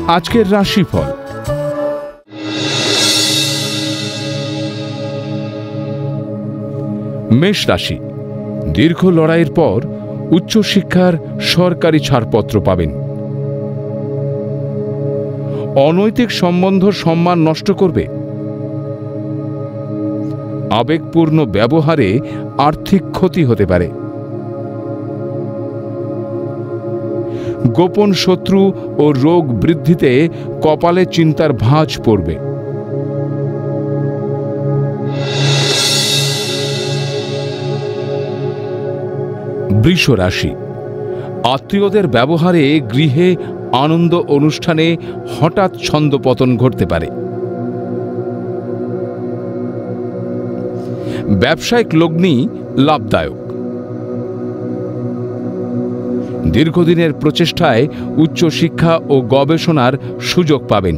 আজকের রাশিফল। মেষ রাশি, দীর্ঘ লড়াইয়ের পর উচ্চশিক্ষার সরকারি ছাড়পত্র পাবেন। অনৈতিক সম্বন্ধ সম্মান নষ্ট করবে। আবেগপূর্ণ ব্যবহারে আর্থিক ক্ষতি হতে পারে। গোপন শত্রু ও রোগ বৃদ্ধিতে কপালে চিন্তার ভাঁজ পড়বে। বৃষ রাশি, আত্মীয়দের ব্যবহারে গৃহে আনন্দ অনুষ্ঠানে হঠাৎ ছন্দপতন ঘটতে পারে। ব্যবসায়িক লগ্নি লাভদায়ক। দীর্ঘদিনের প্রচেষ্টায় উচ্চশিক্ষা ও গবেষণার সুযোগ পাবেন।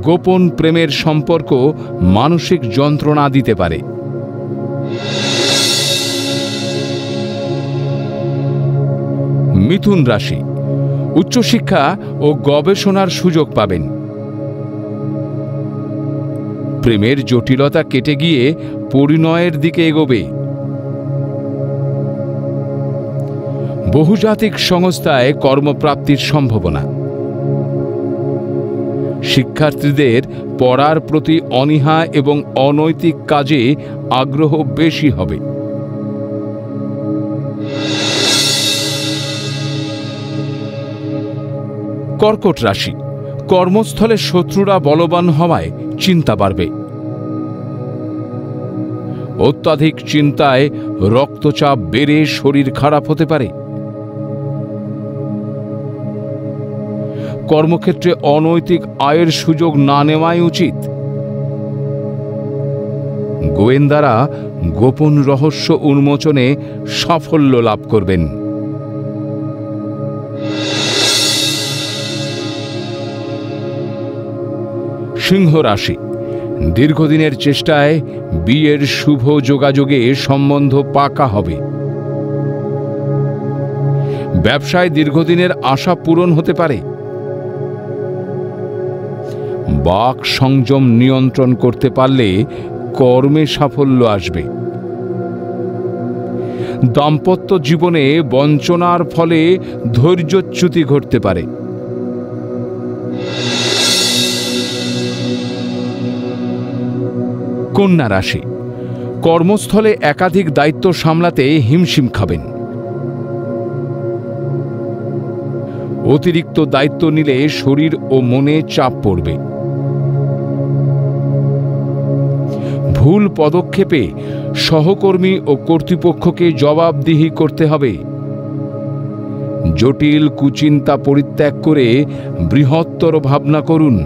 গোপন প্রেমের সম্পর্ক মানসিক যন্ত্রণা দিতে পারে। মিথুন রাশি, উচ্চশিক্ষা ও গবেষণার সুযোগ পাবেন। প্রেমের জটিলতা কেটে গিয়ে পরিণয়ের দিকে এগোবে। বহুজাতিক সংস্থায় কর্মপ্রাপ্তির সম্ভাবনা। শিক্ষার্থীদের পড়ার প্রতি অনীহা এবং অনৈতিক কাজে আগ্রহ বেশি হবে। কর্কট রাশি, কর্মস্থলে শত্রুরা বলবান হওয়ায় চিন্তা বাড়বে। অত্যাধিক চিন্তায় রক্তচাপ বেড়ে শরীর খারাপ হতে পারে। কর্মক্ষেত্রে অনৈতিক আয়ের সুযোগ না নেওয়াই উচিত। গোয়েন্দারা গোপন রহস্য উন্মোচনে সাফল্য লাভ করবেন। সিংহ রাশি, দীর্ঘদিনের চেষ্টায় বিয়ের শুভ যোগাযোগে সম্বন্ধ পাকা হবে। ব্যবসায় দীর্ঘদিনের আশা পূরণ হতে পারে। বাক সংযম নিয়ন্ত্রণ করতে পারলে কর্মে সাফল্য আসবে। দাম্পত্য জীবনে বঞ্চনার ফলে ধৈর্যচ্যুতি ঘটতে পারে। কন্যা রাশি, কর্মস্থলে একাধিক দায়িত্ব সামলাতে হিমশিম খাবেন। অতিরিক্ত দায়িত্ব নিলে শরীর ও মনে চাপ পড়বে। ভুল পদক্ষেপে সহকর্মী ও কর্তৃপক্ষকে জবাবদিহি করতে হবে। জটিল কুচিন্তা পরিত্যাগ করে বৃহত্তর ভাবনা করুন।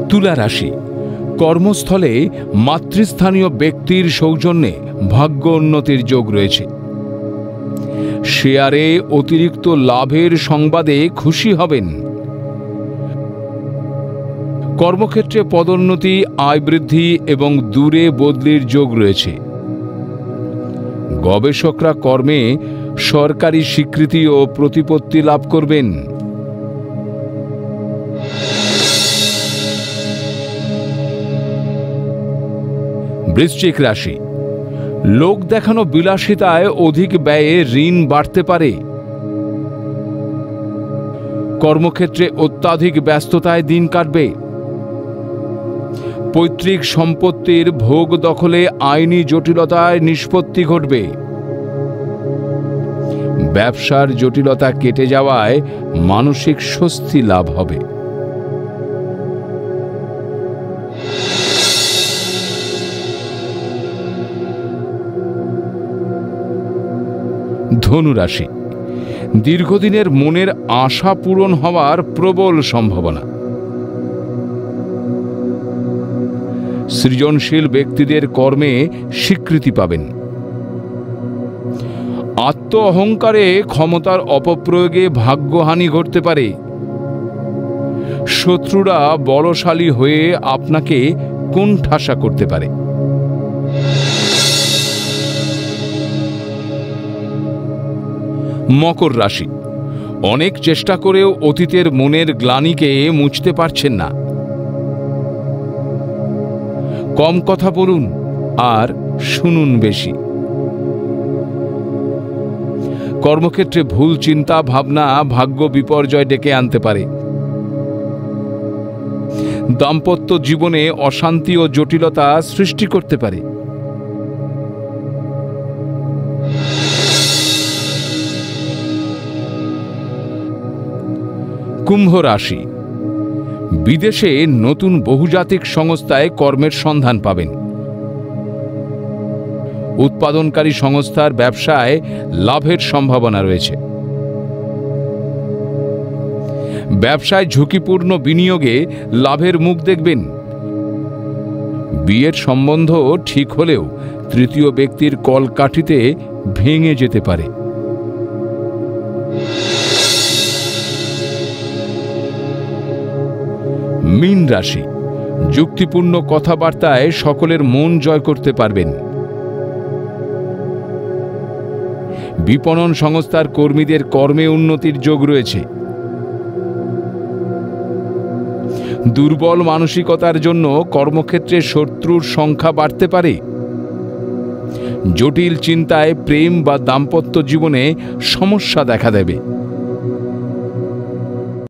তুলা রাশি, কর্মস্থলে মাতৃস্থানীয় ব্যক্তির সৌজন্যে ভাগ্য উন্নতির যোগ রয়েছে। শেয়ারে অতিরিক্ত লাভের সংবাদে খুশি হবেন। কর্মক্ষেত্রে পদোন্নতি, আয় বৃদ্ধি এবং দূরে বদলির যোগ রয়েছে। গবেষকরা কর্মে সরকারি স্বীকৃতি ও প্রতিপত্তি লাভ করবেন। বৃশ্চিক রাশি, লোক দেখানো বিলাসিতায় অধিক ব্যয়ে ঋণ বাড়তে পারে। কর্মক্ষেত্রে অত্যাধিক ব্যস্ততায় দিন কাটবে। পৈতৃক সম্পত্তির ভোগ দখলে আইনি জটিলতায় নিষ্পত্তি ঘটবে। ব্যবসার জটিলতা কেটে যাওয়ায় মানসিক স্বস্তি লাভ হবে। ধনু রাশি, দীর্ঘদিনের মনের আশা পূরণ হওয়ার প্রবল সম্ভাবনা। সৃজনশীল ব্যক্তিদের কর্মে স্বীকৃতি পাবেন। আত্ম অহংকারে ক্ষমতার অপপ্রয়োগে ভাগ্যহানি ঘটতে পারে। শত্রুরা বলশালী হয়ে আপনাকে কোণঠাসা করতে পারে। মকর রাশি, অনেক চেষ্টা করেও অতীতের মনের গ্লানিকে মুছতে পারছেন না। কম কথা বলুন আর শুনুন বেশি। কর্মক্ষেত্রে ভুল চিন্তা ভাবনা ভাগ্য বিপর্যয় ডেকে আনতে পারে। দাম্পত্য জীবনে অশান্তি ও জটিলতা সৃষ্টি করতে পারে। কুম্ভ রাশি, বিদেশে নতুন বহুজাতিক সংস্থায় কর্মের সন্ধান পাবেন। উৎপাদনকারী সংস্থার ব্যবসায় লাভের সম্ভাবনা রয়েছে। ব্যবসায় ঝুঁকিপূর্ণ বিনিয়োগে লাভের মুখ দেখবেন। বিয়ের সম্বন্ধ ঠিক হলেও তৃতীয় ব্যক্তির কলকাঠিতে ভেঙে যেতে পারে। মীন রাশি, যুক্তিপূর্ণ কথাবার্তায় সকলের মন জয় করতে পারবেন। বিপণন সংস্থার কর্মীদের কর্মে উন্নতির যোগ রয়েছে। দুর্বল মানসিকতার জন্য কর্মক্ষেত্রে শত্রুর সংখ্যা বাড়তে পারে। জটিল চিন্তায় প্রেম বা দাম্পত্য জীবনে সমস্যা দেখা দেবে।